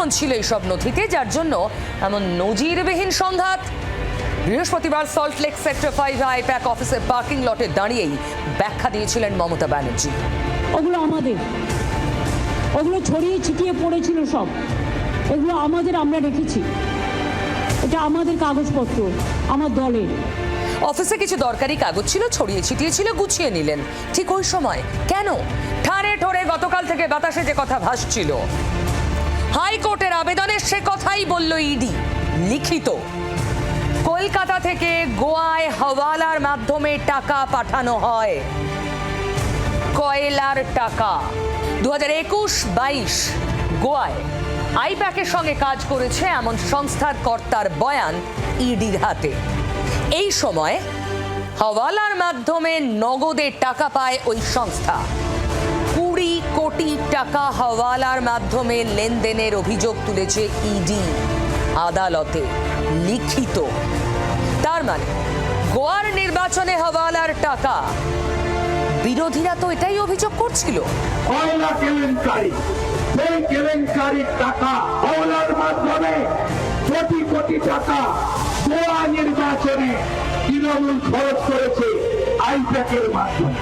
গোপন ছিল এইসব নথিতে, যার জন্য এমন নজিরবিহীন সংঘাত। বৃহস্পতিবার সল্টলেক সেক্টর 5 আইপ্যাক অফিসের পার্কিং লটে দাঁড়িয়েই ব্যাখ্যা দিয়েছিলেন মমতা ব্যানার্জি। ওগুলো আমাদের, ওগুলো ছড়িয়ে ছিটিয়ে পড়েছিল সব, এগুলো আমাদের, আমরা রেখেছি, এটা আমাদের কাগজপত্র, আমার দলের। অফিসে কিছু দরকারি কাগজ ছিল, ছড়িয়ে ছিটিয়ে ছিল, গুছিয়ে নিলেন। ঠিক ওই সময় কেন ঠাড়ে ঠোরে গতকাল থেকে বাতাসে যে কথা ভাসছিল, হাইকোর্টের আবেদনের সে কথাই বলল ইডি লিখিত। কলকাতা থেকে গোয়ায় হাওয়ালার মাধ্যমে টাকা পাঠানো হয়, কয়লার টাকা। 2021-22 গোয়ায় আইপ্যাকের সঙ্গে কাজ করেছে এমন সংস্থার কর্তার বয়ান ইডির হাতে। এই সময় হাওয়ালার মাধ্যমে নগদে টাকা পায় ওই সংস্থা। 20 কোটি টাকা হাওয়ালার মাধ্যমে লেনদেনের অভিযোগ তুলেছে ইডি আদালতে, লিখিত। তার মানে গোয়ার নির্বাচনে হাওয়ালার টাকা। বিরোধীরা তো এটাই অভিযোগ করছিল। কয়লা কেলেঙ্কারি, সেই কেলেঙ্কারির টাকা হাওলার মাধ্যমে কোটি কোটি টাকা গোয়া নির্বাচনে তৃণমূল খরচ করেছে আইপ্যাকের মাধ্যমে।